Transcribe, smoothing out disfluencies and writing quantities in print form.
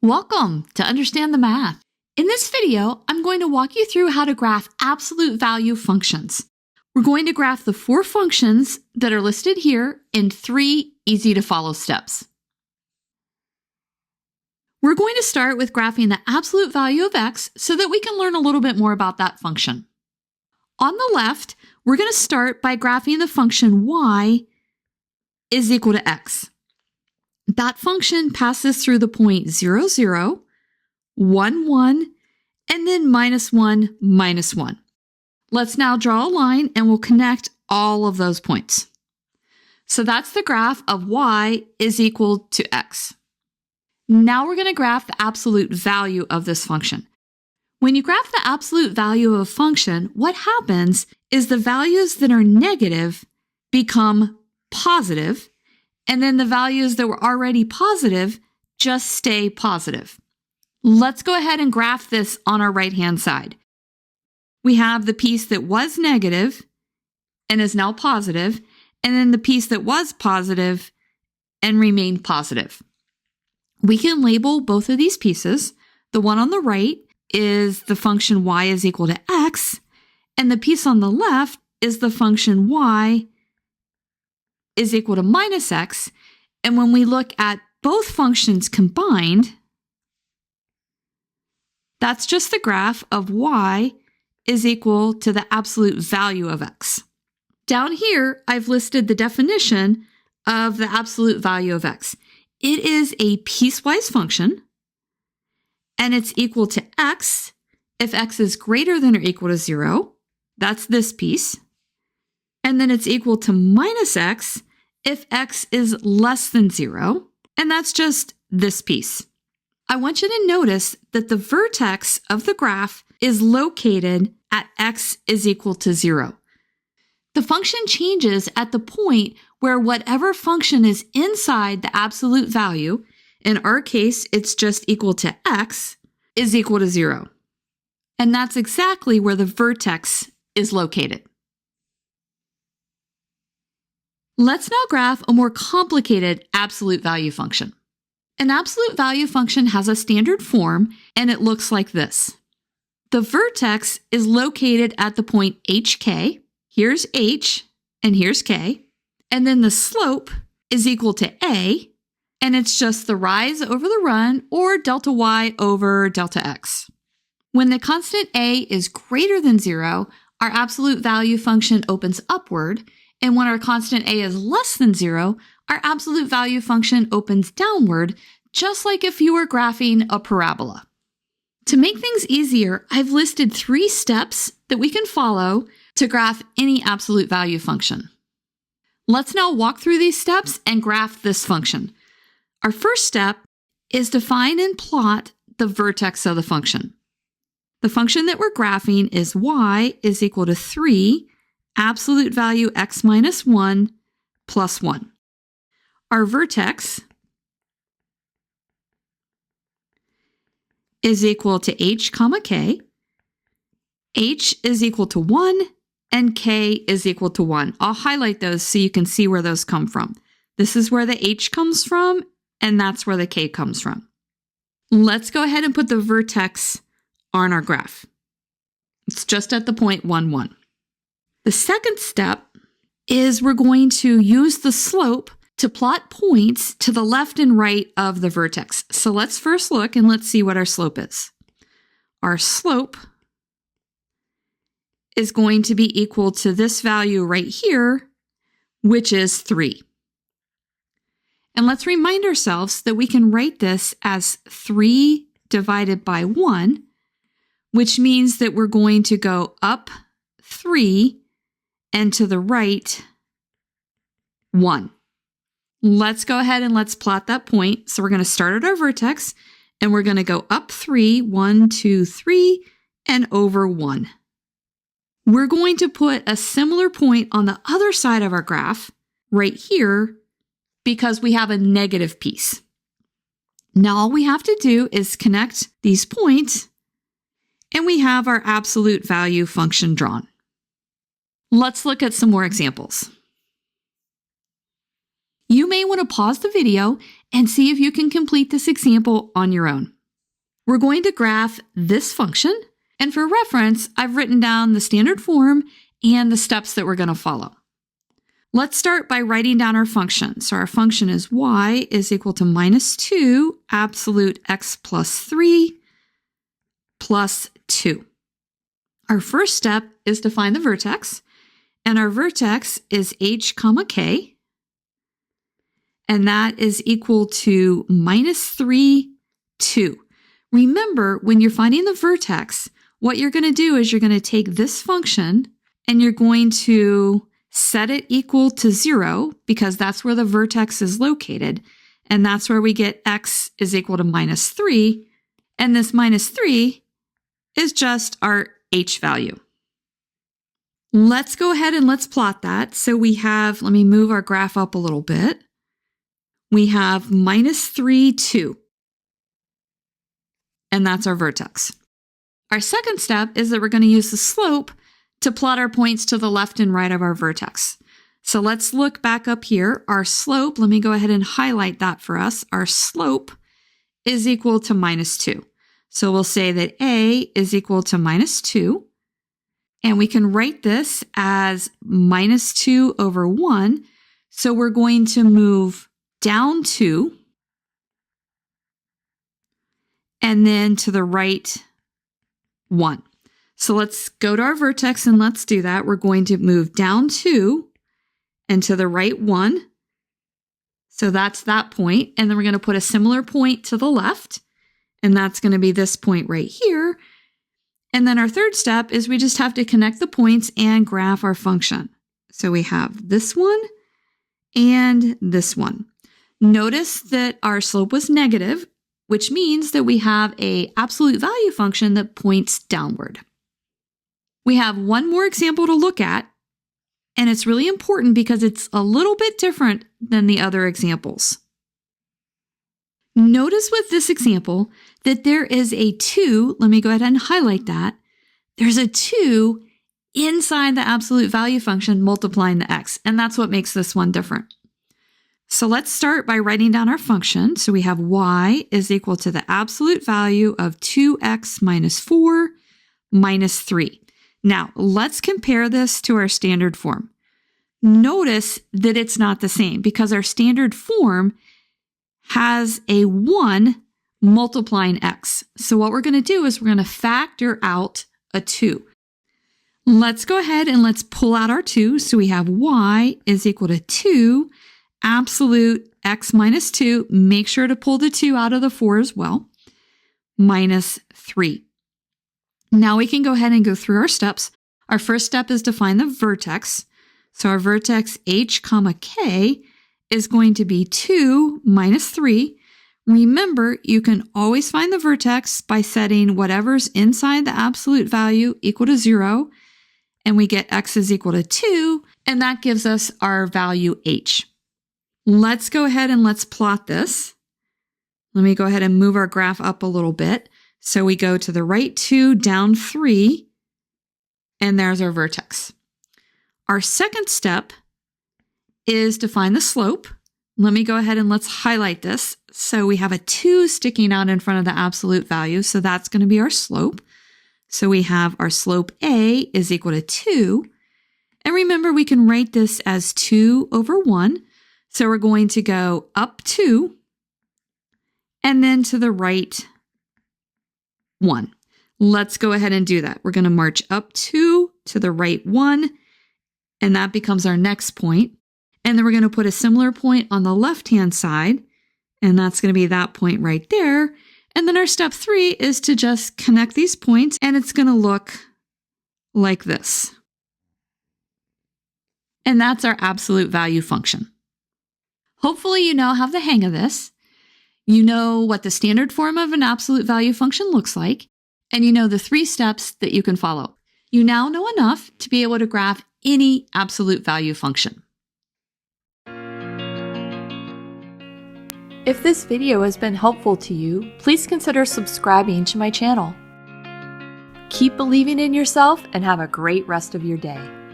Welcome to Understand the Math. In this video, I'm going to walk you through how to graph absolute value functions. We're going to graph the 4 functions that are listed here in 3 easy-to-follow steps. We're going to start with graphing the absolute value of x so that we can learn a little bit more about that function. On the left, we're going to start by graphing the function y is equal to x. That function passes through the point 0, 0, 1, 1, and then minus 1, minus 1. Let's now draw a line and we'll connect all of those points. So that's the graph of y is equal to x. Now we're going to graph the absolute value of this function. When you graph the absolute value of a function, what happens is the values that are negative become positive, and then the values that were already positive just stay positive. Let's go ahead and graph this on our right-hand side. We have the piece that was negative and is now positive, and then the piece that was positive and remained positive. We can label both of these pieces. The one on the right is the function y is equal to x, and the piece on the left is the function y is equal to minus x, and when we look at both functions combined, that's just the graph of y is equal to the absolute value of x. Down here, I've listed the definition of the absolute value of x. It is a piecewise function, and it's equal to x if x is greater than or equal to 0. That's this piece. And then it's equal to minus x if x is less than 0, and that's just this piece. I want you to notice that the vertex of the graph is located at x is equal to 0. The function changes at the point where whatever function is inside the absolute value, in our case, it's just equal to x, is equal to 0. And that's exactly where the vertex is located. Let's now graph a more complicated absolute value function. An absolute value function has a standard form, and it looks like this. The vertex is located at the point hk. Here's h, and here's k. And then the slope is equal to a, and it's just the rise over the run, or delta y over delta x. When the constant a is greater than 0, our absolute value function opens upward, and when our constant a is less than 0, our absolute value function opens downward, just like if you were graphing a parabola. To make things easier, I've listed 3 steps that we can follow to graph any absolute value function. Let's now walk through these steps and graph this function. Our first step is to find and plot the vertex of the function. The function that we're graphing is y is equal to 3 absolute value x minus 1 plus 1. Our vertex is equal to h comma k. H is equal to 1 and k is equal to 1. I'll highlight those so you can see where those come from. This is where the h comes from, and that's where the k comes from. Let's go ahead and put the vertex on our graph. It's just at the point 1, 1. The second step is we're going to use the slope to plot points to the left and right of the vertex. So let's first look and let's see what our slope is. Our slope is going to be equal to this value right here, which is 3. And let's remind ourselves that we can write this as 3 divided by 1, which means that we're going to go up 3 and to the right 1. Let's go ahead and let's plot that point. So we're going to start at our vertex, and we're going to go up 3, 1, 2, 3, and over 1. We're going to put a similar point on the other side of our graph, right here, because we have a negative piece. Now all we have to do is connect these points, and we have our absolute value function drawn. Let's look at some more examples. You may want to pause the video and see if you can complete this example on your own. we're going to graph this function. And for reference, I've written down the standard form and the steps that we're going to follow. Let's start by writing down our function. So our function is y is equal to minus 2 absolute x plus 3 plus 2. Our first step is to find the vertex, and our vertex is h comma k, and that is equal to minus 3, 2. Remember, when you're finding the vertex, what you're going to do is you're going to take this function and you're going to set it equal to 0 because that's where the vertex is located. And that's where we get x is equal to minus 3. And this minus 3 is just our h value. Let's go ahead and let's plot that. So we have, let me move our graph up a little bit. We have minus 3, 2. And that's our vertex. Our second step is that we're going to use the slope to plot our points to the left and right of our vertex. So let's look back up here. Our slope, let me go ahead and highlight that for us. Our slope is equal to minus 2. So we'll say that a is equal to minus 2. And we can write this as minus 2 over 1. So we're going to move down 2 and then to the right 1. So let's go to our vertex and let's do that. We're going to move down 2 and to the right 1. So that's that point. And then we're going to put a similar point to the left. And that's going to be this point right here. And then our third step is we just have to connect the points and graph our function. So we have this one and this one. Notice that our slope was negative, which means that we have an absolute value function that points downward. We have one more example to look at, and it's really important because it's a little bit different than the other examples. Notice with this example that there is a 2, let me go ahead and highlight that. There's a 2 inside the absolute value function multiplying the x, and that's what makes this one different. So let's start by writing down our function. So we have y is equal to the absolute value of 2x minus 4 minus 3. Now, let's compare this to our standard form. Notice that it's not the same because our standard form has a 1 multiplying x. So what we're going to do is we're going to factor out a 2. Let's go ahead and let's pull out our 2. So we have y is equal to 2 absolute x minus 2. Make sure to pull the 2 out of the 4 as well. Minus 3. Now we can go ahead and go through our steps. Our first step is to find the vertex. So our vertex h comma k is going to be 2 minus 3. Remember, you can always find the vertex by setting whatever's inside the absolute value equal to 0. And we get x is equal to 2. And that gives us our value h. Let's go ahead and let's plot this. Let me go ahead and move our graph up a little bit. So we go to the right 2, down 3, and there's our vertex. Our second step is to find the slope. Let me go ahead and let's highlight this. So we have a 2 sticking out in front of the absolute value, so that's going to be our slope. So we have our slope a is equal to 2. And remember, we can write this as 2 over 1. So we're going to go up 2 and then to the right 1. Let's go ahead and do that. We're going to march up 2 to the right 1, and that becomes our next point. And then we're going to put a similar point on the left-hand side, and that's going to be that point right there. And then our step 3 is to just connect these points, and it's going to look like this. And that's our absolute value function. Hopefully you now have the hang of this. You know what the standard form of an absolute value function looks like, and you know the 3 steps that you can follow. You now know enough to be able to graph any absolute value function. If this video has been helpful to you, please consider subscribing to my channel. Keep believing in yourself and have a great rest of your day.